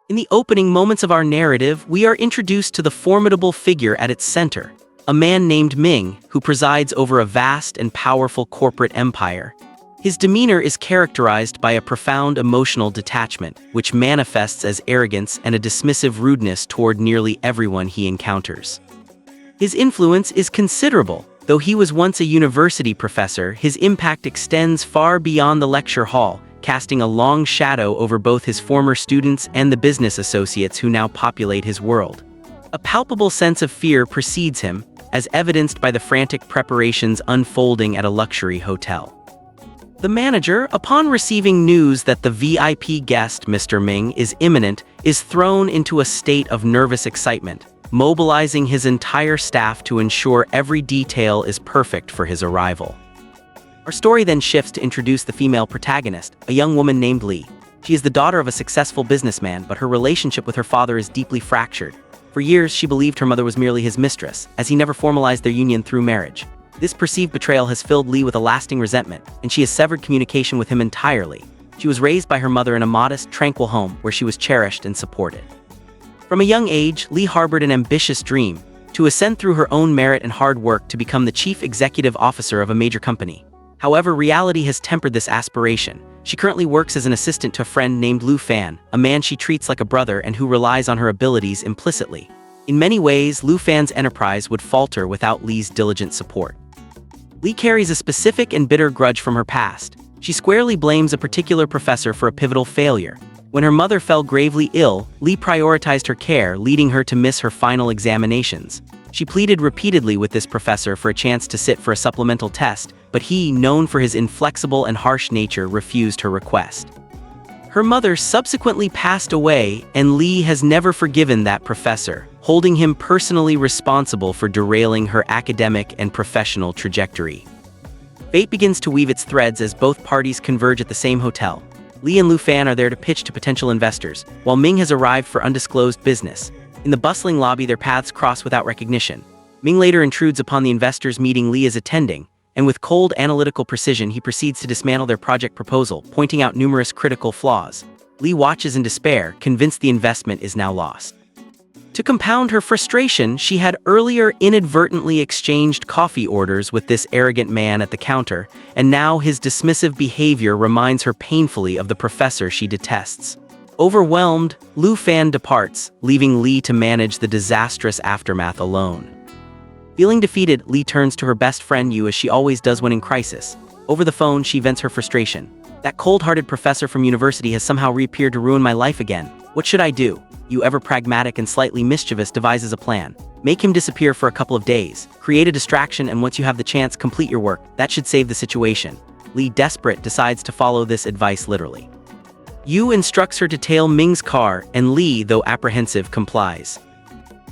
In the opening moments of our narrative, we are introduced to the formidable figure at its center, a man named Ming, who presides over a vast and powerful corporate empire. His demeanor is characterized by a profound emotional detachment, which manifests as arrogance and a dismissive rudeness toward nearly everyone he encounters. His influence is considerable. Though he was once a university professor, his impact extends far beyond the lecture hall, casting a long shadow over both his former students and the business associates who now populate his world. A palpable sense of fear precedes him, as evidenced by the frantic preparations unfolding at a luxury hotel. The manager, upon receiving news that the VIP guest, Mr. Ming, is imminent, is thrown into a state of nervous excitement, mobilizing his entire staff to ensure every detail is perfect for his arrival. Our story then shifts to introduce the female protagonist, a young woman named Lee. She is the daughter of a successful businessman, but her relationship with her father is deeply fractured. For years, she believed her mother was merely his mistress, as he never formalized their union through marriage. This perceived betrayal has filled Lee with a lasting resentment, and she has severed communication with him entirely. She was raised by her mother in a modest, tranquil home where she was cherished and supported. From a young age, Lee harbored an ambitious dream: to ascend through her own merit and hard work to become the chief executive officer of a major company. However, reality has tempered this aspiration. She currently works as an assistant to a friend named Lu Fan, a man she treats like a brother and who relies on her abilities implicitly. In many ways, Lu Fan's enterprise would falter without Lee's diligent support. Lee carries a specific and bitter grudge from her past. She squarely blames a particular professor for a pivotal failure. When her mother fell gravely ill, Lee prioritized her care, leading her to miss her final examinations. She pleaded repeatedly with this professor for a chance to sit for a supplemental test, but he, known for his inflexible and harsh nature, refused her request. Her mother subsequently passed away, and Lee has never forgiven that professor, holding him personally responsible for derailing her academic and professional trajectory. Fate begins to weave its threads as both parties converge at the same hotel. Lee and Lu Fan are there to pitch to potential investors, while Ming has arrived for undisclosed business. In the bustling lobby, their paths cross without recognition. Ming later intrudes upon the investors' meeting Lee is attending, and with cold analytical precision he proceeds to dismantle their project proposal, pointing out numerous critical flaws. Lee watches in despair, convinced the investment is now lost. To compound her frustration, she had earlier inadvertently exchanged coffee orders with this arrogant man at the counter, and now his dismissive behavior reminds her painfully of the professor she detests. Overwhelmed, Lu Fan departs, leaving Lee to manage the disastrous aftermath alone. Feeling defeated, Lee turns to her best friend Yu, as she always does when in crisis. Over the phone, she vents her frustration. "That cold-hearted professor from university has somehow reappeared to ruin my life again. What should I do?" Yu, ever pragmatic and slightly mischievous, devises a plan. Make him disappear for a couple of days. Create a distraction, and once you have the chance, complete your work. That should save the situation. Lee, desperate, decides to follow this advice literally. Yu instructs her to tail Ming's car, and Lee, though apprehensive, complies.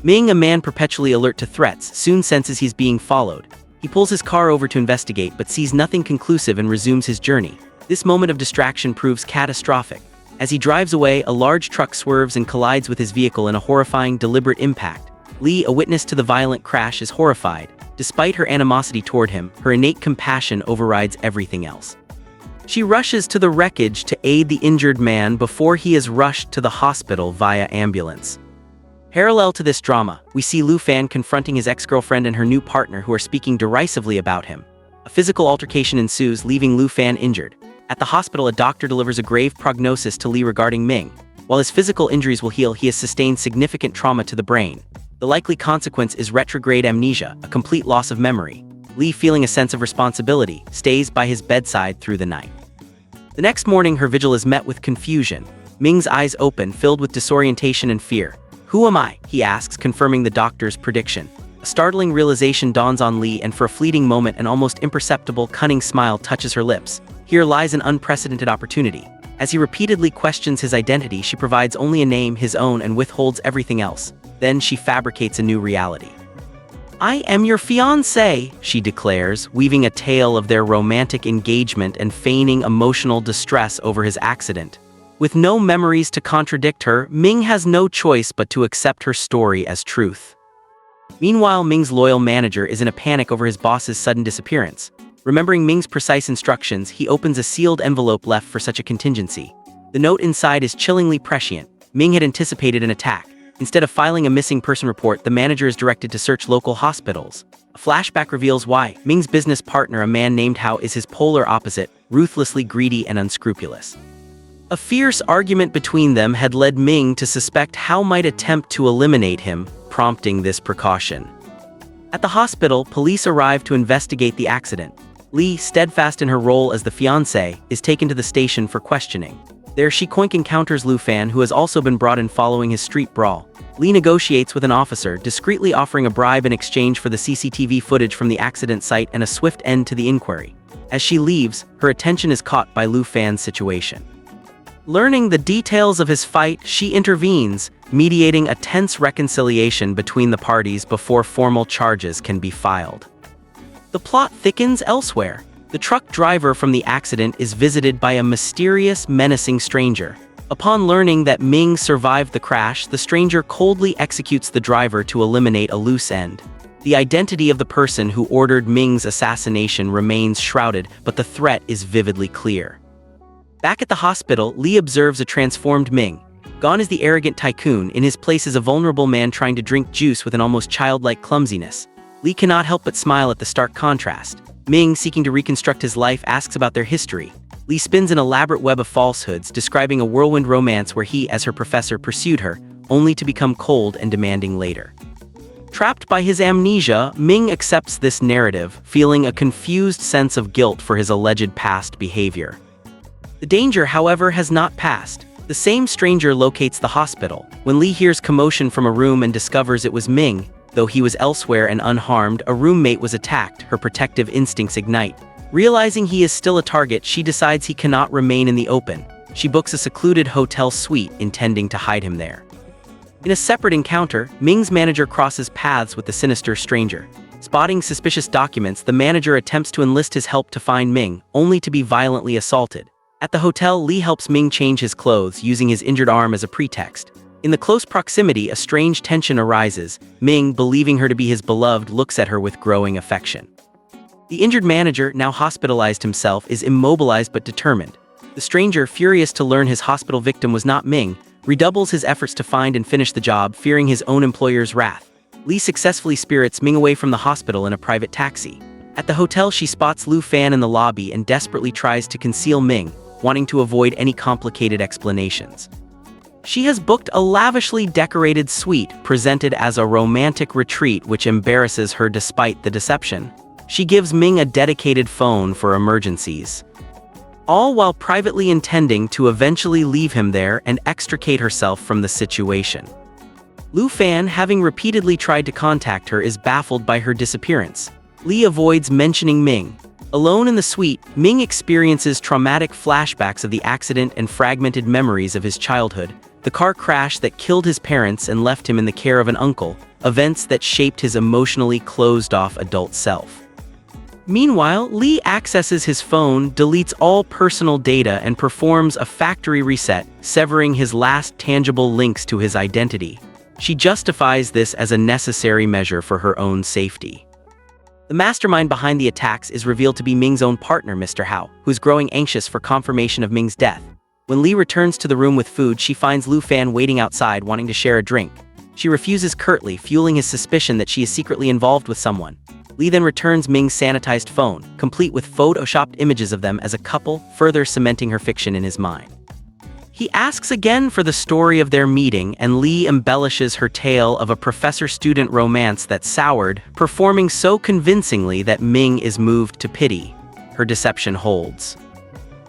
Ming, a man perpetually alert to threats, soon senses he's being followed. He pulls his car over to investigate but sees nothing conclusive and resumes his journey. This moment of distraction proves catastrophic. As he drives away, a large truck swerves and collides with his vehicle in a horrifying, deliberate impact. Lee, a witness to the violent crash, is horrified. Despite her animosity toward him, her innate compassion overrides everything else. She rushes to the wreckage to aid the injured man before he is rushed to the hospital via ambulance. Parallel to this drama, we see Lu Fan confronting his ex-girlfriend and her new partner, who are speaking derisively about him. A physical altercation ensues, leaving Lu Fan injured. At the hospital, a doctor delivers a grave prognosis to Lee regarding Ming. While his physical injuries will heal, he has sustained significant trauma to the brain. The likely consequence is retrograde amnesia, a complete loss of memory. Lee, feeling a sense of responsibility, stays by his bedside through the night. The next morning, her vigil is met with confusion. Ming's eyes open, filled with disorientation and fear. "Who am I?" he asks, confirming the doctor's prediction. A startling realization dawns on Lee, and for a fleeting moment an almost imperceptible, cunning smile touches her lips. Here lies an unprecedented opportunity. As he repeatedly questions his identity, she provides only a name, his own, and withholds everything else. Then she fabricates a new reality. "I am your fiancé," she declares, weaving a tale of their romantic engagement and feigning emotional distress over his accident. With no memories to contradict her, Ming has no choice but to accept her story as truth. Meanwhile, Ming's loyal manager is in a panic over his boss's sudden disappearance. Remembering Ming's precise instructions, he opens a sealed envelope left for such a contingency. The note inside is chillingly prescient. Ming had anticipated an attack. Instead of filing a missing person report, the manager is directed to search local hospitals. A flashback reveals why. Ming's business partner, a man named Hao, is his polar opposite, ruthlessly greedy and unscrupulous. A fierce argument between them had led Ming to suspect Hao might attempt to eliminate him, prompting this precaution. At the hospital, police arrive to investigate the accident. Lee, steadfast in her role as the fiancée, is taken to the station for questioning. There she encounters Lu Fan, who has also been brought in following his street brawl. Lee negotiates with an officer, discreetly offering a bribe in exchange for the CCTV footage from the accident site and a swift end to the inquiry. As she leaves, her attention is caught by Lu Fan's situation. Learning the details of his fight, she intervenes, mediating a tense reconciliation between the parties before formal charges can be filed. The plot thickens elsewhere. The truck driver from the accident is visited by a mysterious, menacing stranger. Upon learning that Ming survived the crash, the stranger coldly executes the driver to eliminate a loose end. The identity of the person who ordered Ming's assassination remains shrouded, but the threat is vividly clear. Back at the hospital, Lee observes a transformed Ming. Gone is the arrogant tycoon, in his place is a vulnerable man trying to drink juice with an almost childlike clumsiness. Lee cannot help but smile at the stark contrast. Ming, seeking to reconstruct his life, asks about their history. Lee spins an elaborate web of falsehoods, describing a whirlwind romance where he, as her professor, pursued her, only to become cold and demanding later. Trapped by his amnesia, Ming accepts this narrative, feeling a confused sense of guilt for his alleged past behavior. The danger, however, has not passed. The same stranger locates the hospital. When Lee hears commotion from a room and discovers it was Ming, though he was elsewhere and unharmed, a roommate was attacked, her protective instincts ignite. Realizing he is still a target, she decides he cannot remain in the open. She books a secluded hotel suite, intending to hide him there. In a separate encounter, Ming's manager crosses paths with the sinister stranger. Spotting suspicious documents, the manager attempts to enlist his help to find Ming, only to be violently assaulted. At the hotel, Lee helps Ming change his clothes, using his injured arm as a pretext. In the close proximity, a strange tension arises. Ming, believing her to be his beloved, looks at her with growing affection. The injured manager, now hospitalized himself, is immobilized but determined. The stranger, furious to learn his hospital victim was not Ming, redoubles his efforts to find and finish the job, fearing his own employer's wrath. Lee successfully spirits Ming away from the hospital in a private taxi. At the hotel, she spots Lu Fan in the lobby and desperately tries to conceal Ming, wanting to avoid any complicated explanations. She has booked a lavishly decorated suite, presented as a romantic retreat, which embarrasses her despite the deception. She gives Ming a dedicated phone for emergencies, all while privately intending to eventually leave him there and extricate herself from the situation. Lu Fan, having repeatedly tried to contact her, is baffled by her disappearance. Lee avoids mentioning Ming. Alone in the suite, Ming experiences traumatic flashbacks of the accident and fragmented memories of his childhood, the car crash that killed his parents and left him in the care of an uncle, events that shaped his emotionally closed-off adult self. Meanwhile, Lee accesses his phone, deletes all personal data, and performs a factory reset, severing his last tangible links to his identity. She justifies this as a necessary measure for her own safety. The mastermind behind the attacks is revealed to be Ming's own partner, Mr. Hao, who is growing anxious for confirmation of Ming's death. When Lee returns to the room with food, she finds Lu Fan waiting outside, wanting to share a drink. She refuses curtly, fueling his suspicion that she is secretly involved with someone. Lee then returns Ming's sanitized phone, complete with photoshopped images of them as a couple, further cementing her fiction in his mind. He asks again for the story of their meeting, and Lee embellishes her tale of a professor-student romance that soured, performing so convincingly that Ming is moved to pity. Her deception holds.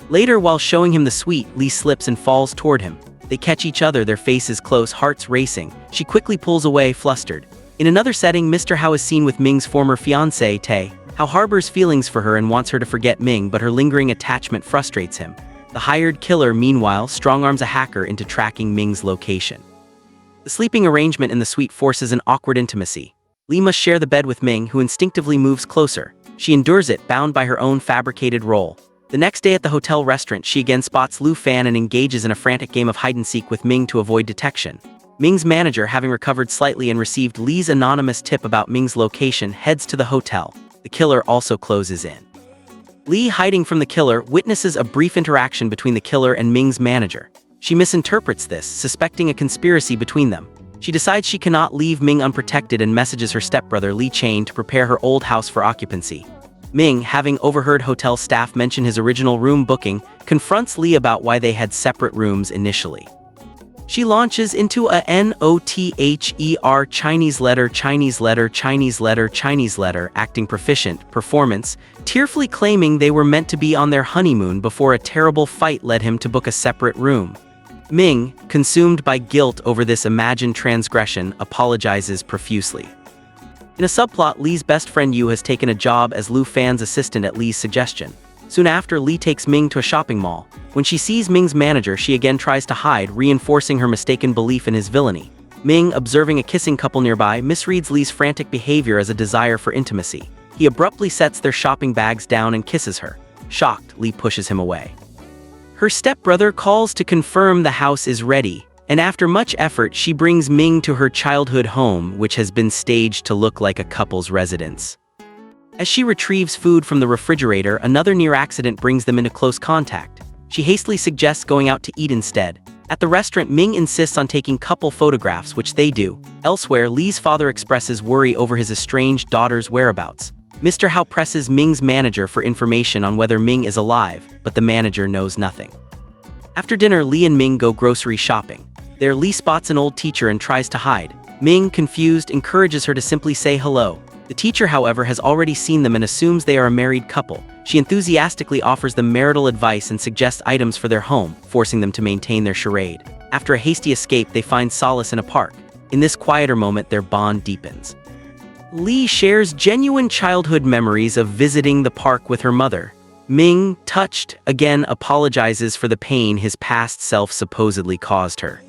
Later, while showing him the suite, Lee slips and falls toward him. They catch each other, their faces close, hearts racing. She quickly pulls away, flustered. In another setting, Mr. Hao is seen with Ming's former fiancée, Tae. Hao harbors feelings for her and wants her to forget Ming, but her lingering attachment frustrates him. The hired killer, meanwhile, strong-arms a hacker into tracking Ming's location. The sleeping arrangement in the suite forces an awkward intimacy. Lee must share the bed with Ming, who instinctively moves closer. She endures it, bound by her own fabricated role. The next day at the hotel restaurant, she again spots Lu Fan and engages in a frantic game of hide-and-seek with Ming to avoid detection. Ming's manager, having recovered slightly and received Lee's anonymous tip about Ming's location, heads to the hotel. The killer also closes in. Lee, hiding from the killer, witnesses a brief interaction between the killer and Ming's manager. She misinterprets this, suspecting a conspiracy between them. She decides she cannot leave Ming unprotected and messages her stepbrother Lee Chain to prepare her old house for occupancy. Ming, having overheard hotel staff mention his original room booking, confronts Lee about why they had separate rooms initially. She launches into a NOTHER Chinese letter acting proficient performance, tearfully claiming they were meant to be on their honeymoon before a terrible fight led him to book a separate room. Ming, consumed by guilt over this imagined transgression, apologizes profusely. In a subplot, Lee's best friend Yu has taken a job as Lu Fan's assistant at Lee's suggestion. Soon after, Lee takes Ming to a shopping mall. When she sees Ming's manager, she again tries to hide, reinforcing her mistaken belief in his villainy. Ming, observing a kissing couple nearby, misreads Lee's frantic behavior as a desire for intimacy. He abruptly sets their shopping bags down and kisses her. Shocked, Lee pushes him away. Her stepbrother calls to confirm the house is ready, and after much effort, she brings Ming to her childhood home, which has been staged to look like a couple's residence. As she retrieves food from the refrigerator, another near accident brings them into close contact. She hastily suggests going out to eat instead. At the restaurant, Ming insists on taking couple photographs, which they do. Elsewhere, Lee's father expresses worry over his estranged daughter's whereabouts. Mr. Hao presses Ming's manager for information on whether Ming is alive, but the manager knows nothing. After dinner, Lee and Ming go grocery shopping. There, Lee spots an old teacher and tries to hide. Ming, confused, encourages her to simply say hello. The teacher, however, has already seen them and assumes they are a married couple. She enthusiastically offers them marital advice and suggests items for their home, forcing them to maintain their charade. After a hasty escape, they find solace in a park. In this quieter moment, their bond deepens. Lee shares genuine childhood memories of visiting the park with her mother. Ming, touched, again apologizes for the pain his past self supposedly caused her.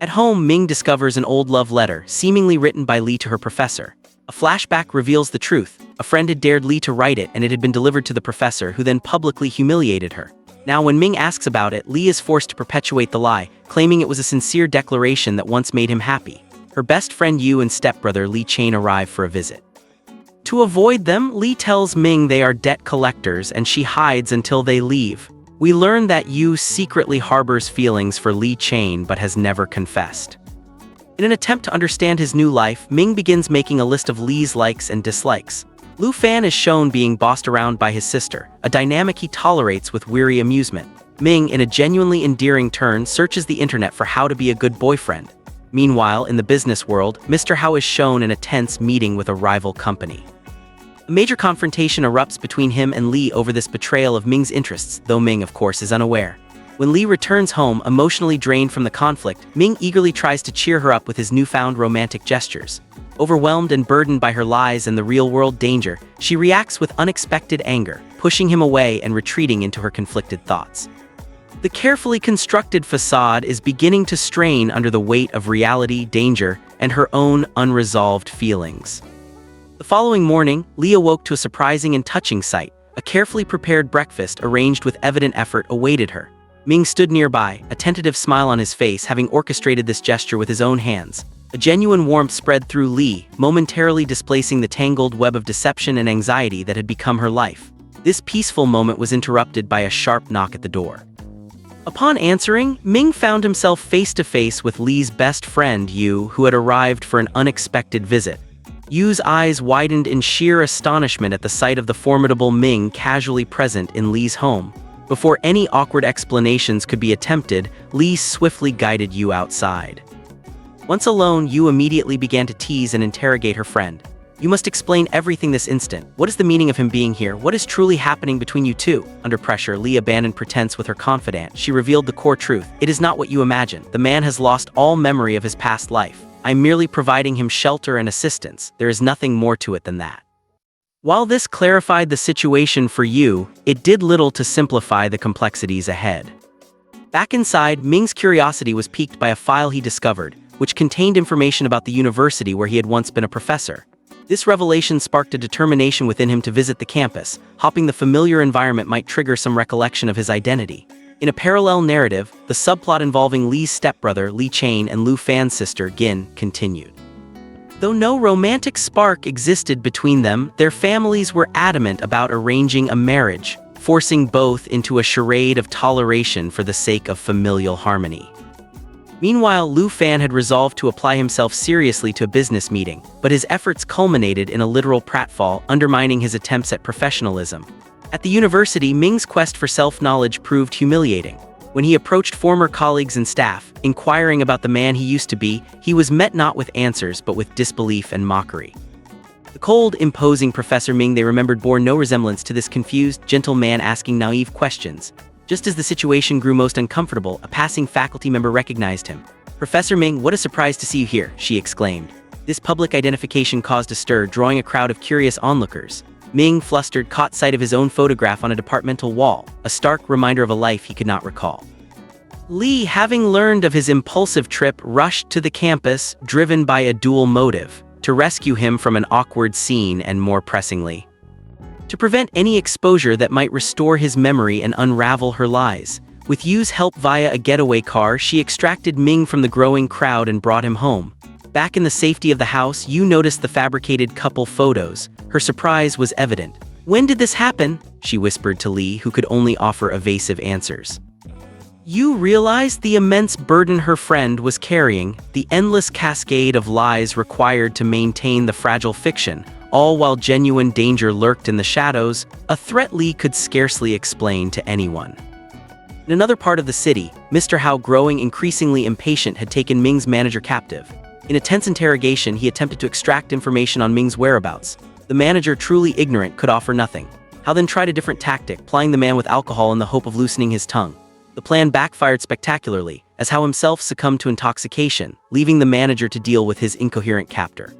At home, Ming discovers an old love letter, seemingly written by Lee to her professor. A flashback reveals the truth. A friend had dared Lee to write it, and it had been delivered to the professor, who then publicly humiliated her. Now, when Ming asks about it, Lee is forced to perpetuate the lie, claiming it was a sincere declaration that once made him happy. Her best friend Yu and stepbrother Lee Chain arrive for a visit. To avoid them, Lee tells Ming they are debt collectors, and she hides until they leave. We learn that Yu secretly harbors feelings for Lee Chain but has never confessed. In an attempt to understand his new life, Ming begins making a list of Lee's likes and dislikes. Lu Fan is shown being bossed around by his sister, a dynamic he tolerates with weary amusement. Ming, in a genuinely endearing turn, searches the internet for how to be a good boyfriend. Meanwhile, in the business world, Mr. Hao is shown in a tense meeting with a rival company. A major confrontation erupts between him and Lee over this betrayal of Ming's interests, though Ming, of course, is unaware. When Lee returns home, emotionally drained from the conflict, Ming eagerly tries to cheer her up with his newfound romantic gestures. Overwhelmed and burdened by her lies and the real-world danger, she reacts with unexpected anger, pushing him away and retreating into her conflicted thoughts. The carefully constructed facade is beginning to strain under the weight of reality, danger, and her own unresolved feelings. The following morning, Lee awoke to a surprising and touching sight. A carefully prepared breakfast, arranged with evident effort, awaited her. Ming stood nearby, a tentative smile on his face, having orchestrated this gesture with his own hands. A genuine warmth spread through Lee, momentarily displacing the tangled web of deception and anxiety that had become her life. This peaceful moment was interrupted by a sharp knock at the door. Upon answering, Ming found himself face-to-face with Lee's best friend, Yu, who had arrived for an unexpected visit. Yu's eyes widened in sheer astonishment at the sight of the formidable Ming casually present in Lee's home. Before any awkward explanations could be attempted, Lee swiftly guided Yu outside. Once alone, Yu immediately began to tease and interrogate her friend. "You must explain everything this instant. What is the meaning of him being here? What is truly happening between you two?" Under pressure, Lee abandoned pretense with her confidant. She revealed the core truth. "It is not what you imagine. The man has lost all memory of his past life. I'm merely providing him shelter and assistance. There is nothing more to it than that." While this clarified the situation for Yu, it did little to simplify the complexities ahead. Back inside, Ming's curiosity was piqued by a file he discovered, which contained information about the university where he had once been a professor. This revelation sparked a determination within him to visit the campus, hoping the familiar environment might trigger some recollection of his identity. In a parallel narrative, the subplot involving Lee's stepbrother, Lee Chain, and Lu Fan's sister, Gin, continued. Though no romantic spark existed between them, their families were adamant about arranging a marriage. forcing both into a charade of toleration for the sake of familial harmony. Meanwhile, Lu Fan had resolved to apply himself seriously to a business meeting, but his efforts culminated in a literal pratfall, undermining his attempts at professionalism. At the university, Ming's quest for self-knowledge proved humiliating. When he approached former colleagues and staff, inquiring about the man he used to be, he was met not with answers but with disbelief and mockery. The cold, imposing Professor Ming they remembered bore no resemblance to this confused, gentle man asking naive questions. Just as the situation grew most uncomfortable, a passing faculty member recognized him. "Professor Ming, what a surprise to see you here," she exclaimed. This public identification caused a stir, drawing a crowd of curious onlookers. Ming, flustered, caught sight of his own photograph on a departmental wall, a stark reminder of a life he could not recall. Lee, having learned of his impulsive trip, rushed to the campus, driven by a dual motive: to rescue him from an awkward scene and, more pressingly, to prevent any exposure that might restore his memory and unravel her lies. With Yu's help via a getaway car, she extracted Ming from the growing crowd and brought him home. Back in the safety of the house, Yu noticed the fabricated couple photos. Her surprise was evident. "When did this happen?" she whispered to Lee, who could only offer evasive answers. Yu realized the immense burden her friend was carrying, the endless cascade of lies required to maintain the fragile fiction, all while genuine danger lurked in the shadows, a threat Lee could scarcely explain to anyone. In another part of the city, Mr. Hao, growing increasingly impatient, had taken Ming's manager captive. In a tense interrogation, he attempted to extract information on Ming's whereabouts. The manager, truly ignorant, could offer nothing. Hao then tried a different tactic, plying the man with alcohol in the hope of loosening his tongue. The plan backfired spectacularly, as Hao himself succumbed to intoxication, leaving the manager to deal with his incoherent captor.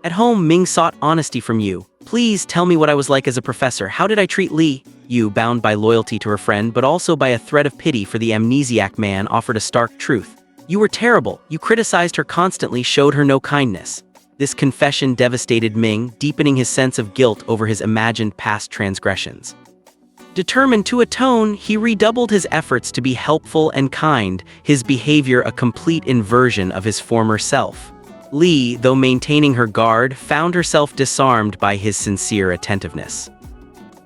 At home, Ming sought honesty from Yu. "Please tell me what I was like as a professor. How did I treat Lee?" Yu, bound by loyalty to her friend but also by a thread of pity for the amnesiac man, offered a stark truth. "You were terrible. You criticized her constantly, showed her no kindness." This confession devastated Ming, deepening his sense of guilt over his imagined past transgressions. Determined to atone, he redoubled his efforts to be helpful and kind, his behavior a complete inversion of his former self. Lee, though maintaining her guard, found herself disarmed by his sincere attentiveness.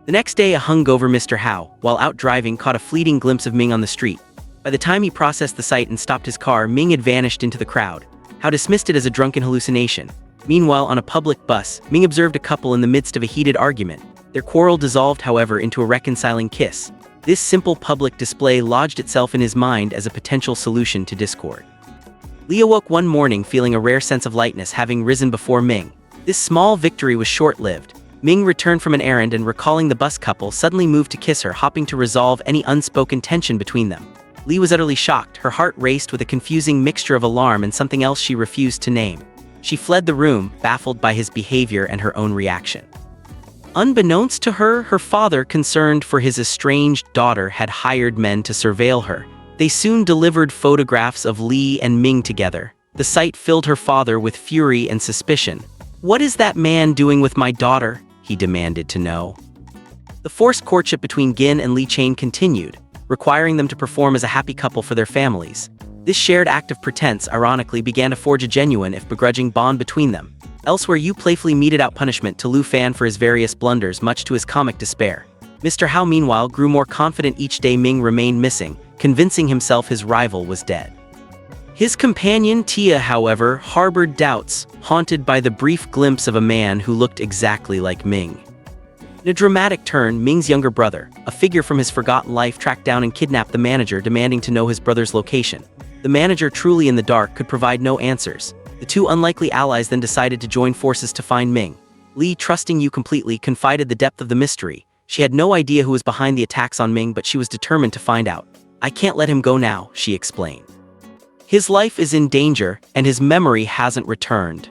The next day, a hungover Mr. Hao, while out driving, caught a fleeting glimpse of Ming on the street. By the time he processed the sight and stopped his car, Ming had vanished into the crowd. Hao dismissed it as a drunken hallucination. Meanwhile, on a public bus, Ming observed a couple in the midst of a heated argument. Their quarrel dissolved, however, into a reconciling kiss. This simple public display lodged itself in his mind as a potential solution to discord. Lee awoke one morning feeling a rare sense of lightness, having risen before Ming. This small victory was short-lived. Ming returned from an errand and, recalling the bus couple, suddenly moved to kiss her, hoping to resolve any unspoken tension between them. Lee was utterly shocked. Her heart raced with a confusing mixture of alarm and something else she refused to name. She fled the room, baffled by his behavior and her own reaction. Unbeknownst to her, her father, concerned for his estranged daughter, had hired men to surveil her. They soon delivered photographs of Lee and Ming together. The sight filled her father with fury and suspicion. "What is that man doing with my daughter?" he demanded to know. The forced courtship between Gin and Lee Chain continued, requiring them to perform as a happy couple for their families. This shared act of pretense, ironically, began to forge a genuine, if begrudging, bond between them. Elsewhere, Yu playfully meted out punishment to Lu Fan for his various blunders, much to his comic despair. Mr. Hao, meanwhile, grew more confident each day Ming remained missing, convincing himself his rival was dead. His companion, Tia, however, harbored doubts, haunted by the brief glimpse of a man who looked exactly like Ming. In a dramatic turn, Ming's younger brother, a figure from his forgotten life, tracked down and kidnapped the manager, demanding to know his brother's location. The manager, truly in the dark, could provide no answers. The two unlikely allies then decided to join forces to find Ming. Lee, trusting Yu completely, confided the depth of the mystery. She had no idea who was behind the attacks on Ming, but she was determined to find out. "I can't let him go now," she explained. "His life is in danger, and his memory hasn't returned."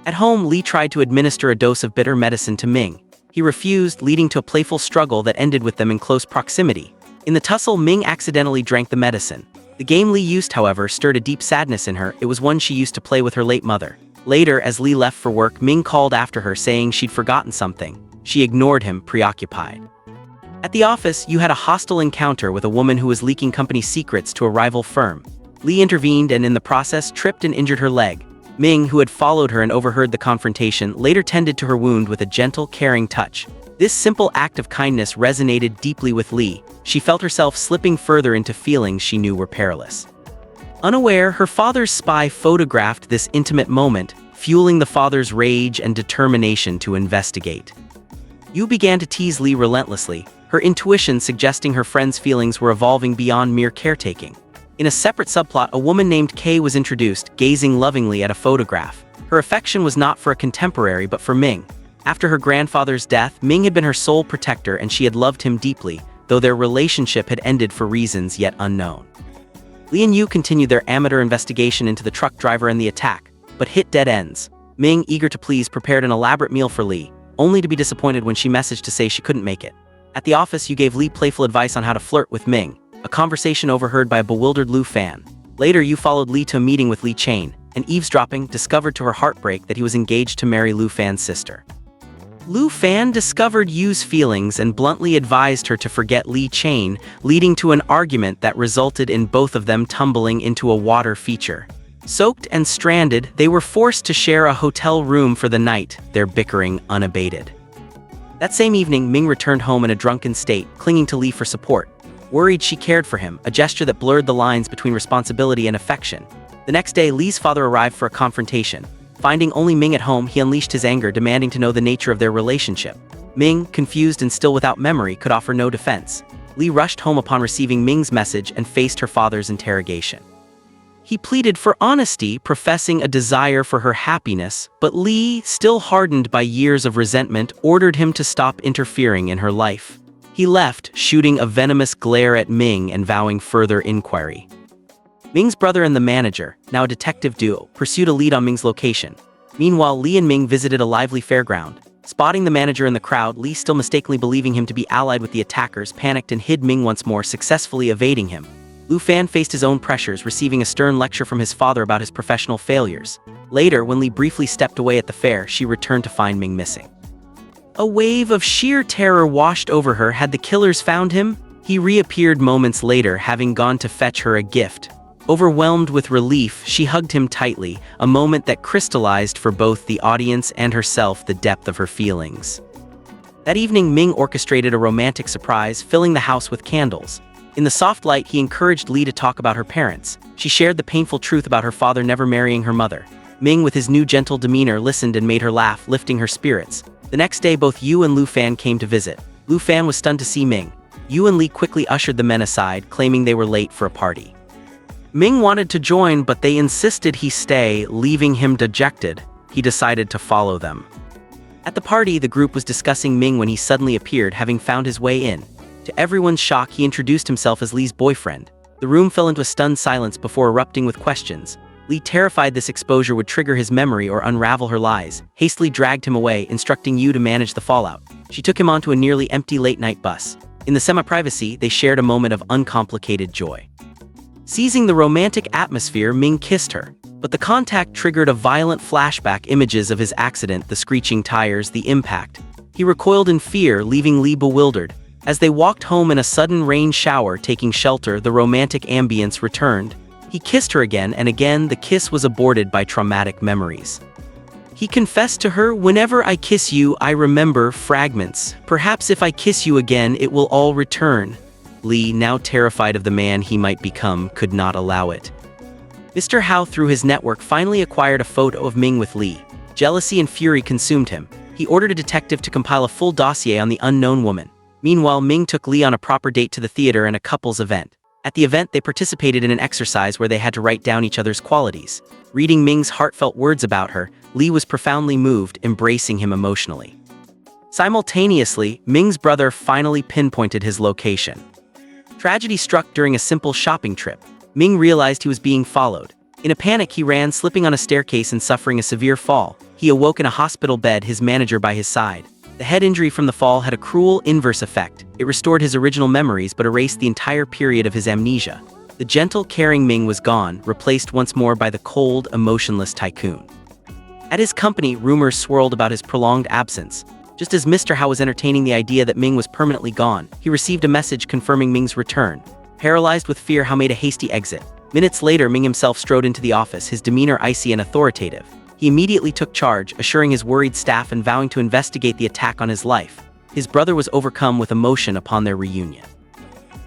At home, Lee tried to administer a dose of bitter medicine to Ming. He refused, leading to a playful struggle that ended with them in close proximity. In the tussle, Ming accidentally drank the medicine. The game Lee used, however, stirred a deep sadness in her. It was one she used to play with her late mother. Later, as Lee left for work, Ming called after her, saying she'd forgotten something. She ignored him, preoccupied. At the office, Yu had a hostile encounter with a woman who was leaking company secrets to a rival firm. Lee intervened and, in the process, tripped and injured her leg. Ming, who had followed her and overheard the confrontation, later tended to her wound with a gentle, caring touch. This simple act of kindness resonated deeply with Lee. She felt herself slipping further into feelings she knew were perilous. Unaware, her father's spy photographed this intimate moment, fueling the father's rage and determination to investigate. Yu began to tease Lee relentlessly, her intuition suggesting her friend's feelings were evolving beyond mere caretaking. In a separate subplot, a woman named Kay was introduced, gazing lovingly at a photograph. Her affection was not for a contemporary but for Ming. After her grandfather's death, Ming had been her sole protector and she had loved him deeply, though their relationship had ended for reasons yet unknown. Lee and Yu continued their amateur investigation into the truck driver and the attack, but hit dead ends. Ming, eager to please, prepared an elaborate meal for Lee, only to be disappointed when she messaged to say she couldn't make it. At the office, Yu gave Lee playful advice on how to flirt with Ming, a conversation overheard by a bewildered Lu Fan. Later, Yu followed Lee to a meeting with Lee Chain, and eavesdropping, discovered to her heartbreak that he was engaged to marry Lu Fan's sister. Lu Fan discovered Yu's feelings and bluntly advised her to forget Lee Chain, leading to an argument that resulted in both of them tumbling into a water feature. Soaked and stranded, they were forced to share a hotel room for the night, their bickering unabated. That same evening, Ming returned home in a drunken state, clinging to Lee for support. Worried she cared for him, a gesture that blurred the lines between responsibility and affection. The next day, Lee's father arrived for a confrontation. Finding only Ming at home, he unleashed his anger, demanding to know the nature of their relationship. Ming, confused and still without memory, could offer no defense. Lee rushed home upon receiving Ming's message and faced her father's interrogation. He pleaded for honesty, professing a desire for her happiness, but Lee, still hardened by years of resentment, ordered him to stop interfering in her life. He left, shooting a venomous glare at Ming and vowing further inquiry. Ming's brother and the manager, now a detective duo, pursued a lead on Ming's location. Meanwhile, Lee and Ming visited a lively fairground. Spotting the manager in the crowd, Lee, still mistakenly believing him to be allied with the attackers, panicked and hid Ming once more, successfully evading him. Lu Fan faced his own pressures, receiving a stern lecture from his father about his professional failures. Later, when Lee briefly stepped away at the fair, she returned to find Ming missing. A wave of sheer terror washed over her. Had the killers found him? He reappeared moments later, having gone to fetch her a gift. Overwhelmed with relief, she hugged him tightly, a moment that crystallized for both the audience and herself the depth of her feelings. That evening, Ming orchestrated a romantic surprise, filling the house with candles. In the soft light, he encouraged Lee to talk about her parents. She shared the painful truth about her father never marrying her mother. Ming, with his new gentle demeanor, listened and made her laugh, lifting her spirits. The next day, both Yu and Lu Fan came to visit. Lu Fan was stunned to see Ming. Yu and Lee quickly ushered the men aside, claiming they were late for a party. Ming wanted to join, but they insisted he stay, leaving him dejected. He decided to follow them. At the party, the group was discussing Ming when he suddenly appeared, having found his way in. To everyone's shock, he introduced himself as Lee's boyfriend. The room fell into a stunned silence before erupting with questions. Lee, terrified this exposure would trigger his memory or unravel her lies, hastily dragged him away, instructing Yu to manage the fallout. She took him onto a nearly empty late-night bus. In the semi-privacy, they shared a moment of uncomplicated joy. Seizing the romantic atmosphere, Ming kissed her. But the contact triggered a violent flashback, images of his accident, the screeching tires, the impact. He recoiled in fear, leaving Lee bewildered. As they walked home in a sudden rain shower, taking shelter, the romantic ambience returned. He kissed her again, and again the kiss was aborted by traumatic memories. He confessed to her, "Whenever I kiss you, I remember fragments. Perhaps if I kiss you again, it will all return." Lee, now terrified of the man he might become, could not allow it. Mr. Hao, through his network, finally acquired a photo of Ming with Lee. Jealousy and fury consumed him. He ordered a detective to compile a full dossier on the unknown woman. Meanwhile, Ming took Lee on a proper date to the theater and a couple's event. At the event, they participated in an exercise where they had to write down each other's qualities. Reading Ming's heartfelt words about her, Lee was profoundly moved, embracing him emotionally. Simultaneously, Ming's brother finally pinpointed his location. Tragedy struck during a simple shopping trip. Ming realized he was being followed. In a panic, he ran, slipping on a staircase and suffering a severe fall. He awoke in a hospital bed, his manager by his side. The head injury from the fall had a cruel, inverse effect. It restored his original memories but erased the entire period of his amnesia. The gentle, caring Ming was gone, replaced once more by the cold, emotionless tycoon. At his company, rumors swirled about his prolonged absence. Just as Mr. Hao was entertaining the idea that Ming was permanently gone, he received a message confirming Ming's return. Paralyzed with fear, Hao made a hasty exit. Minutes later, Ming himself strode into the office, his demeanor icy and authoritative. He immediately took charge, assuring his worried staff and vowing to investigate the attack on his life. His brother was overcome with emotion upon their reunion.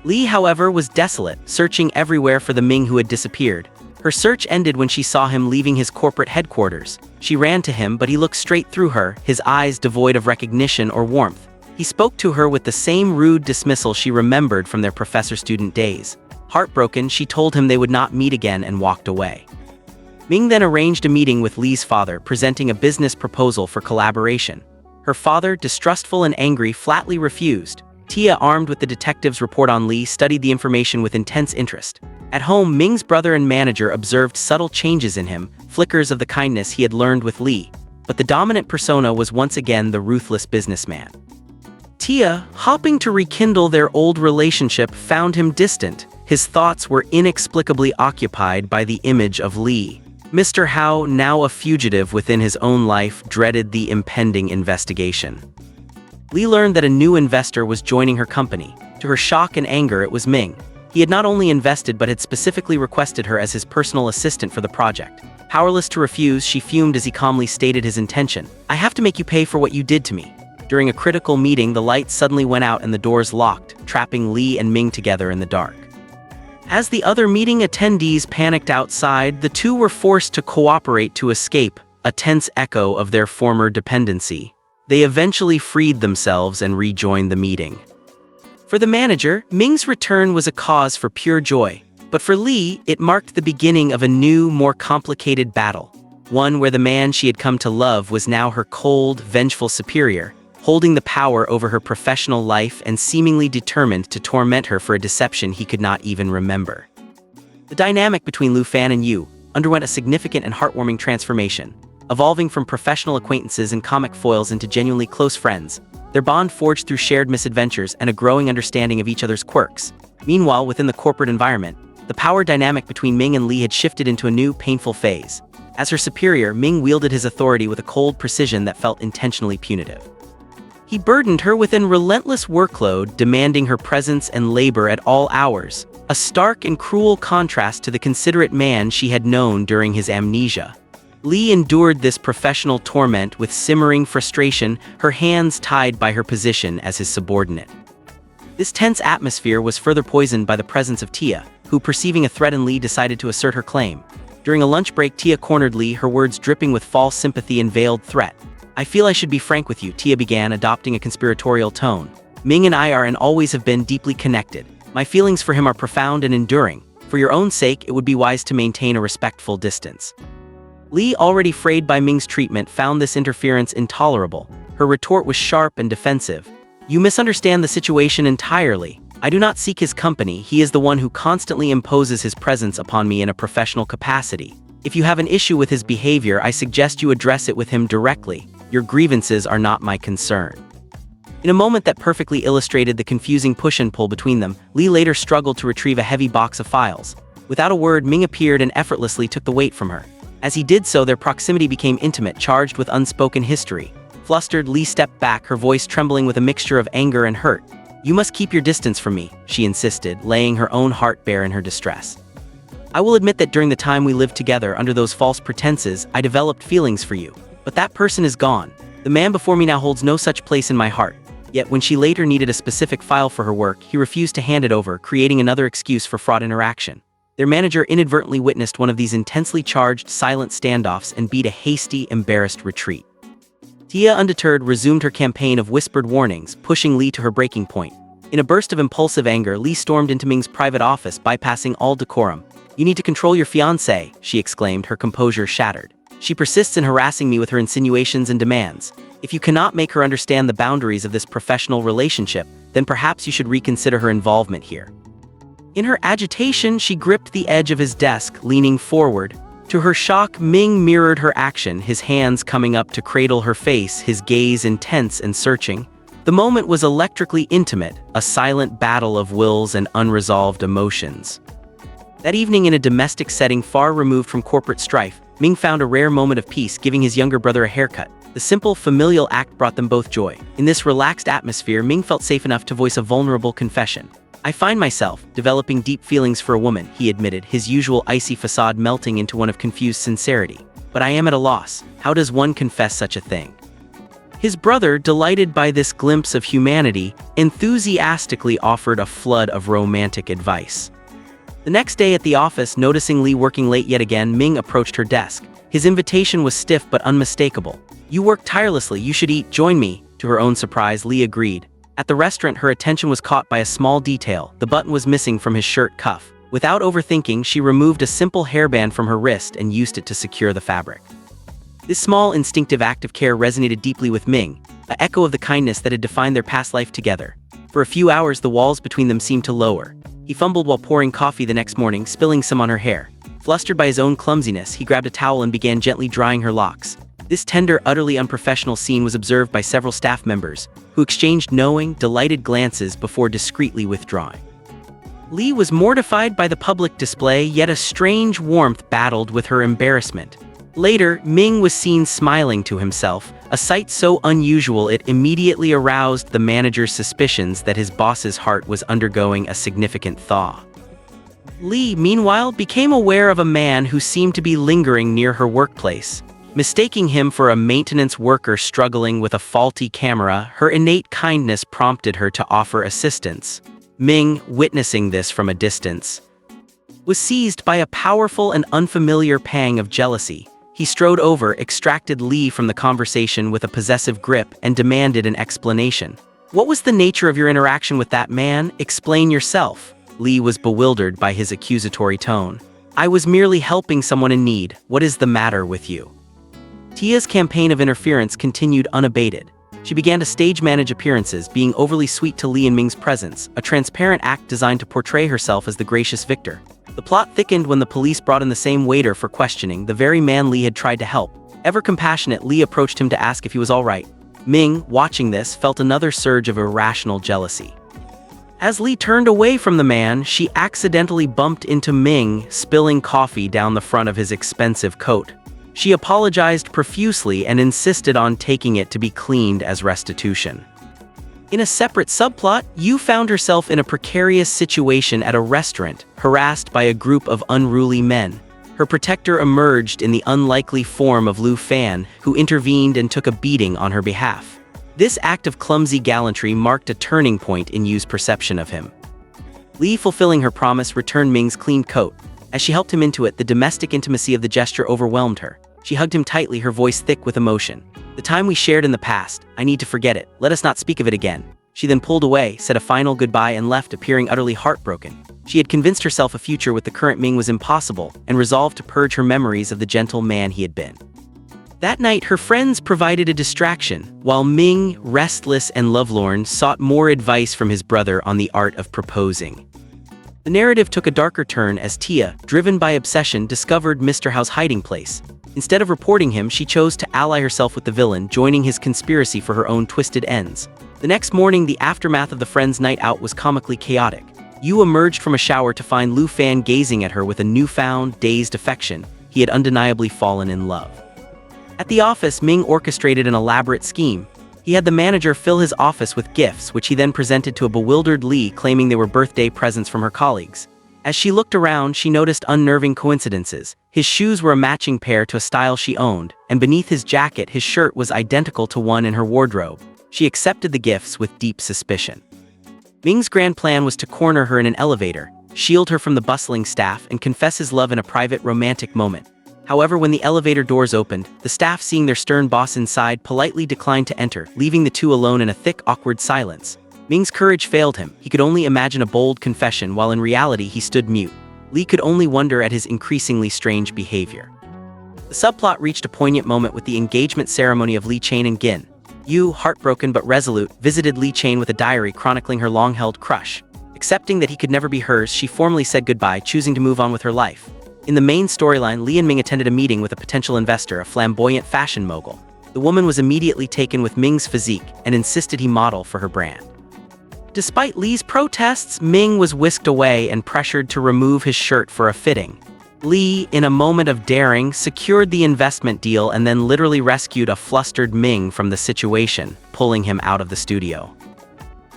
Lee, however, was desolate, searching everywhere for the Ming who had disappeared. Her search ended when she saw him leaving his corporate headquarters. She ran to him, but he looked straight through her, his eyes devoid of recognition or warmth. He spoke to her with the same rude dismissal she remembered from their professor-student days. Heartbroken, she told him they would not meet again and walked away. Ming then arranged a meeting with Lee's father, presenting a business proposal for collaboration. Her father, distrustful and angry, flatly refused. Tia, armed with the detective's report on Lee, studied the information with intense interest. At home, Ming's brother and manager observed subtle changes in him, flickers of the kindness he had learned with Lee. But the dominant persona was once again the ruthless businessman. Tia, hoping to rekindle their old relationship, found him distant. His thoughts were inexplicably occupied by the image of Lee. Mr. Hao, now a fugitive within his own life, dreaded the impending investigation. Lee learned that a new investor was joining her company. To her shock and anger, it was Ming. He had not only invested but had specifically requested her as his personal assistant for the project. Powerless to refuse, she fumed as he calmly stated his intention. "I have to make you pay for what you did to me." During a critical meeting, the lights suddenly went out and the doors locked, trapping Lee and Ming together in the dark. As the other meeting attendees panicked outside, the two were forced to cooperate to escape, a tense echo of their former dependency. They eventually freed themselves and rejoined the meeting. For the manager, Ming's return was a cause for pure joy. But for Lee, it marked the beginning of a new, more complicated battle. One where the man she had come to love was now her cold, vengeful superior, holding the power over her professional life and seemingly determined to torment her for a deception he could not even remember. The dynamic between Lu Fan and Yu underwent a significant and heartwarming transformation. Evolving from professional acquaintances and comic foils into genuinely close friends, their bond forged through shared misadventures and a growing understanding of each other's quirks. Meanwhile, within the corporate environment, the power dynamic between Ming and Lee had shifted into a new, painful phase. As her superior, Ming wielded his authority with a cold precision that felt intentionally punitive. He burdened her with an relentless workload, demanding her presence and labor at all hours, a stark and cruel contrast to the considerate man she had known during his amnesia. Lee endured this professional torment with simmering frustration, her hands tied by her position as his subordinate. This tense atmosphere was further poisoned by the presence of Tia, who, perceiving a threat in Lee, decided to assert her claim. During a lunch break, Tia cornered Lee, her words dripping with false sympathy and veiled threat. "I feel I should be frank with you," Tia began, adopting a conspiratorial tone. "Ming and I are and always have been deeply connected. My feelings for him are profound and enduring. For your own sake, it would be wise to maintain a respectful distance." Lee, already frayed by Ming's treatment, found this interference intolerable. Her retort was sharp and defensive. "You misunderstand the situation entirely. I do not seek his company. He is the one who constantly imposes his presence upon me in a professional capacity. If you have an issue with his behavior, I suggest you address it with him directly. Your grievances are not my concern." In a moment that perfectly illustrated the confusing push and pull between them, Lee later struggled to retrieve a heavy box of files. Without a word, Ming appeared and effortlessly took the weight from her. As he did so, their proximity became intimate, charged with unspoken history. Flustered, Lee stepped back, her voice trembling with a mixture of anger and hurt. "You must keep your distance from me," she insisted, laying her own heart bare in her distress. "I will admit that during the time we lived together under those false pretenses, I developed feelings for you. But that person is gone. The man before me now holds no such place in my heart." Yet when she later needed a specific file for her work, he refused to hand it over, creating another excuse for fraught interaction. Their manager inadvertently witnessed one of these intensely charged, silent standoffs and beat a hasty, embarrassed retreat. Tia, undeterred, resumed her campaign of whispered warnings, pushing Lee to her breaking point. In a burst of impulsive anger, Lee stormed into Ming's private office, bypassing all decorum. "You need to control your fiancé," she exclaimed, her composure shattered. "She persists in harassing me with her insinuations and demands. If you cannot make her understand the boundaries of this professional relationship, then perhaps you should reconsider her involvement here." In her agitation, she gripped the edge of his desk, leaning forward. To her shock, Ming mirrored her action, his hands coming up to cradle her face, his gaze intense and searching. The moment was electrically intimate, a silent battle of wills and unresolved emotions. That evening, in a domestic setting far removed from corporate strife, Ming found a rare moment of peace, giving his younger brother a haircut. The simple, familial act brought them both joy. In this relaxed atmosphere, Ming felt safe enough to voice a vulnerable confession. "I find myself developing deep feelings for a woman," he admitted, his usual icy facade melting into one of confused sincerity. "But I am at a loss. How does one confess such a thing?" His brother, delighted by this glimpse of humanity, enthusiastically offered a flood of romantic advice. The next day at the office, noticing Lee working late yet again, Ming approached her desk. His invitation was stiff but unmistakable. "You work tirelessly, you should eat, join me." To her own surprise, Lee agreed. At the restaurant, her attention was caught by a small detail. The button was missing from his shirt cuff. Without overthinking, she removed a simple hairband from her wrist and used it to secure the fabric. This small, instinctive act of care resonated deeply with Ming, an echo of the kindness that had defined their past life together. For a few hours, the walls between them seemed to lower. He fumbled while pouring coffee the next morning, spilling some on her hair. Flustered by his own clumsiness, he grabbed a towel and began gently drying her locks. This tender, utterly unprofessional scene was observed by several staff members, who exchanged knowing, delighted glances before discreetly withdrawing. Lee was mortified by the public display, yet a strange warmth battled with her embarrassment. Later, Ming was seen smiling to himself, a sight so unusual it immediately aroused the manager's suspicions that his boss's heart was undergoing a significant thaw. Lee, meanwhile, became aware of a man who seemed to be lingering near her workplace. Mistaking him for a maintenance worker struggling with a faulty camera, her innate kindness prompted her to offer assistance. Ming, witnessing this from a distance, was seized by a powerful and unfamiliar pang of jealousy. He strode over, extracted Lee from the conversation with a possessive grip, and demanded an explanation. "What was the nature of your interaction with that man? Explain yourself." Lee was bewildered by his accusatory tone. "I was merely helping someone in need. What is the matter with you?" Tia's campaign of interference continued unabated. She began to stage manage appearances, being overly sweet to Lee in Ming's presence, a transparent act designed to portray herself as the gracious victor. The plot thickened when the police brought in the same waiter for questioning, the very man Lee had tried to help. Ever compassionate, Lee approached him to ask if he was all right. Ming, watching this, felt another surge of irrational jealousy. As Lee turned away from the man, she accidentally bumped into Ming, spilling coffee down the front of his expensive coat. She apologized profusely and insisted on taking it to be cleaned as restitution. In a separate subplot, Yu found herself in a precarious situation at a restaurant, harassed by a group of unruly men. Her protector emerged in the unlikely form of Lu Fan, who intervened and took a beating on her behalf. This act of clumsy gallantry marked a turning point in Yu's perception of him. Lee, fulfilling her promise, returned Ming's cleaned coat. As she helped him into it, the domestic intimacy of the gesture overwhelmed her. She hugged him tightly, her voice thick with emotion. "The time we shared in the past, I need to forget it. Let us not speak of it again." She then pulled away, said a final goodbye, and left, appearing utterly heartbroken. She had convinced herself a future with the current Ming was impossible, and resolved to purge her memories of the gentle man he had been. That night, her friends provided a distraction, while Ming, restless and lovelorn, sought more advice from his brother on the art of proposing. The narrative took a darker turn as Tia, driven by obsession, discovered Mr. Hao's hiding place. Instead of reporting him, she chose to ally herself with the villain, joining his conspiracy for her own twisted ends. The next morning, the aftermath of the friends' night out was comically chaotic. Yu emerged from a shower to find Lu Fan gazing at her with a newfound, dazed affection. He had undeniably fallen in love. At the office, Ming orchestrated an elaborate scheme. He had the manager fill his office with gifts, which he then presented to a bewildered Lee, claiming they were birthday presents from her colleagues. As she looked around, she noticed unnerving coincidences. His shoes were a matching pair to a style she owned, and beneath his jacket, his shirt was identical to one in her wardrobe. She accepted the gifts with deep suspicion. Ming's grand plan was to corner her in an elevator, shield her from the bustling staff, and confess his love in a private, romantic moment. However, when the elevator doors opened, the staff, seeing their stern boss inside, politely declined to enter, leaving the two alone in a thick, awkward silence. Ming's courage failed him. He could only imagine a bold confession, while in reality he stood mute. Lee could only wonder at his increasingly strange behavior. The subplot reached a poignant moment with the engagement ceremony of Lee Chain and Gin. Yu, heartbroken but resolute, visited Lee Chain with a diary chronicling her long-held crush. Accepting that he could never be hers, she formally said goodbye, choosing to move on with her life. In the main storyline, Lee and Ming attended a meeting with a potential investor, a flamboyant fashion mogul. The woman was immediately taken with Ming's physique and insisted he model for her brand. Despite Lee's protests, Ming was whisked away and pressured to remove his shirt for a fitting. Lee, in a moment of daring, secured the investment deal and then literally rescued a flustered Ming from the situation, pulling him out of the studio.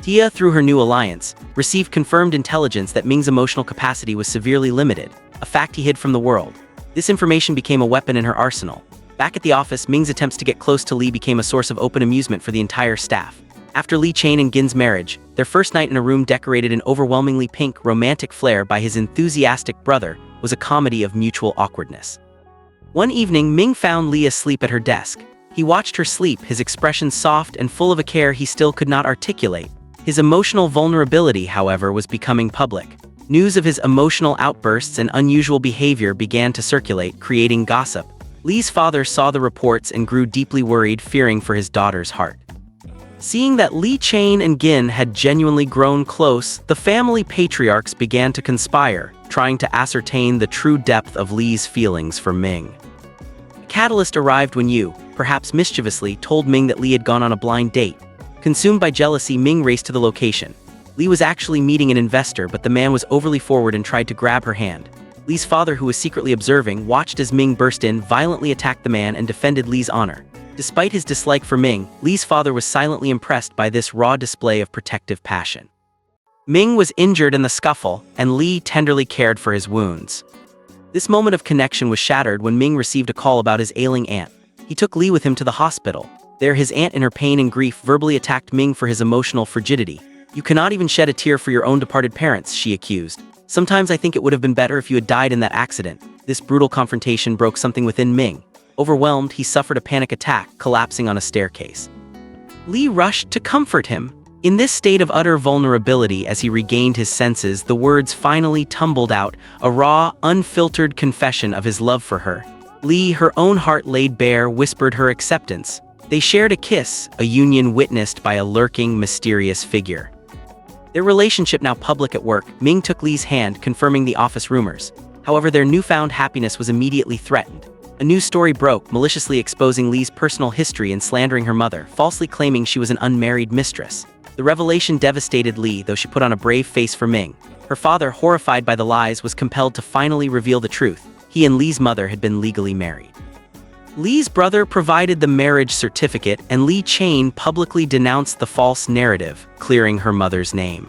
Tia, through her new alliance, received confirmed intelligence that Ming's emotional capacity was severely limited, a fact he hid from the world. This information became a weapon in her arsenal. Back at the office, Ming's attempts to get close to Lee became a source of open amusement for the entire staff. After Lee Chain and Gin's marriage, their first night in a room decorated in overwhelmingly pink romantic flair by his enthusiastic brother was a comedy of mutual awkwardness. One evening, Ming found Lee asleep at her desk. He watched her sleep, his expression soft and full of a care he still could not articulate. His emotional vulnerability, however, was becoming public. News of his emotional outbursts and unusual behavior began to circulate, creating gossip. Lee's father saw the reports and grew deeply worried, fearing for his daughter's heart. Seeing that Lee Chain and Gin had genuinely grown close, the family patriarchs began to conspire, trying to ascertain the true depth of Lee's feelings for Ming. A catalyst arrived when Yu, perhaps mischievously, told Ming that Lee had gone on a blind date. Consumed by jealousy, Ming raced to the location. Lee was actually meeting an investor, but the man was overly forward and tried to grab her hand. Lee's father, who was secretly observing, watched as Ming burst in, violently attacked the man, and defended Lee's honor. Despite his dislike for Ming, Lee's father was silently impressed by this raw display of protective passion. Ming was injured in the scuffle, and Lee tenderly cared for his wounds. This moment of connection was shattered when Ming received a call about his ailing aunt. He took Lee with him to the hospital. There, his aunt, in her pain and grief, verbally attacked Ming for his emotional frigidity. "You cannot even shed a tear for your own departed parents," she accused. "Sometimes I think it would have been better if you had died in that accident." This brutal confrontation broke something within Ming. Overwhelmed, he suffered a panic attack, collapsing on a staircase. Lee rushed to comfort him. In this state of utter vulnerability, as he regained his senses, the words finally tumbled out, a raw, unfiltered confession of his love for her. Lee, her own heart laid bare, whispered her acceptance. They shared a kiss, a union witnessed by a lurking, mysterious figure. Their relationship now public at work, Ming took Lee's hand, confirming the office rumors. However, their newfound happiness was immediately threatened. A news story broke, maliciously exposing Lee's personal history and slandering her mother, falsely claiming she was an unmarried mistress. The revelation devastated Lee, though she put on a brave face for Ming. Her father, horrified by the lies, was compelled to finally reveal the truth. He and Lee's mother had been legally married. Lee's brother provided the marriage certificate, and Lee Chain publicly denounced the false narrative, clearing her mother's name.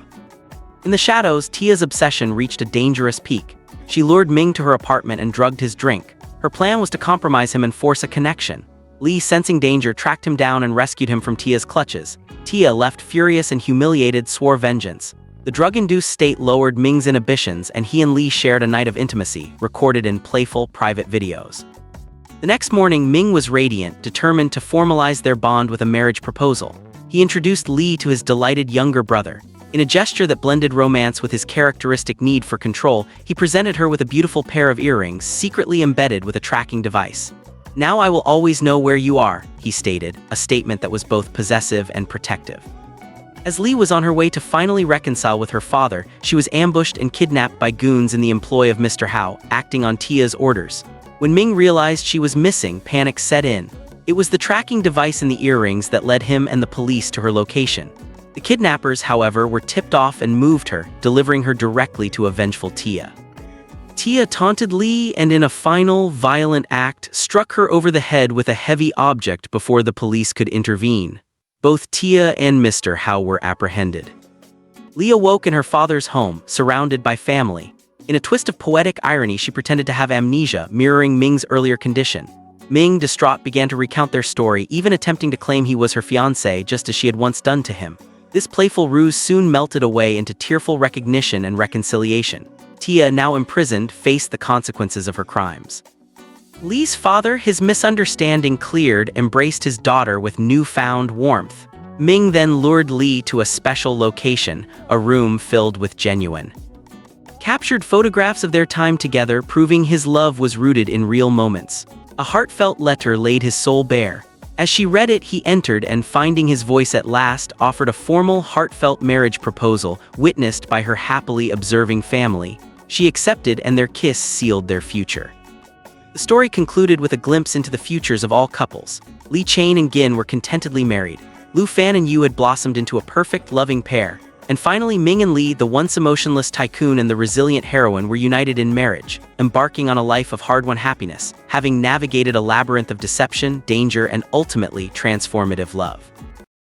In the shadows, Tia's obsession reached a dangerous peak. She lured Ming to her apartment and drugged his drink. Her plan was to compromise him and force a connection. Lee, sensing danger, tracked him down and rescued him from Tia's clutches. Tia, left furious and humiliated, swore vengeance. The drug-induced state lowered Ming's inhibitions, and he and Lee shared a night of intimacy, recorded in playful, private videos. The next morning, Ming was radiant, determined to formalize their bond with a marriage proposal. He introduced Lee to his delighted younger brother. In a gesture that blended romance with his characteristic need for control, he presented her with a beautiful pair of earrings, secretly embedded with a tracking device. "Now I will always know where you are," he stated, a statement that was both possessive and protective. As Lee was on her way to finally reconcile with her father, she was ambushed and kidnapped by goons in the employ of Mr. Hao, acting on Tia's orders. When Ming realized she was missing, panic set in. It was the tracking device in the earrings that led him and the police to her location. The kidnappers, however, were tipped off and moved her, delivering her directly to a vengeful Tia. Tia taunted Lee and, in a final, violent act, struck her over the head with a heavy object before the police could intervene. Both Tia and Mr. Hao were apprehended. Lee awoke in her father's home, surrounded by family. In a twist of poetic irony, she pretended to have amnesia, mirroring Ming's earlier condition. Ming, distraught, began to recount their story, even attempting to claim he was her fiancé, just as she had once done to him. This playful ruse soon melted away into tearful recognition and reconciliation. Tia, now imprisoned, faced the consequences of her crimes. Lee's father, his misunderstanding cleared, embraced his daughter with newfound warmth. Ming then lured Lee to a special location, a room filled with genuine, captured photographs of their time together, proving his love was rooted in real moments. A heartfelt letter laid his soul bare. As she read it, he entered and, finding his voice at last, offered a formal, heartfelt marriage proposal, witnessed by her happily observing family. She accepted, and their kiss sealed their future. The story concluded with a glimpse into the futures of all couples. Lee Chain and Gin were contentedly married. Lu Fan and Yu had blossomed into a perfect, loving pair. And finally, Ming and Lee, the once emotionless tycoon and the resilient heroine, were united in marriage, embarking on a life of hard-won happiness, having navigated a labyrinth of deception, danger, and ultimately transformative love.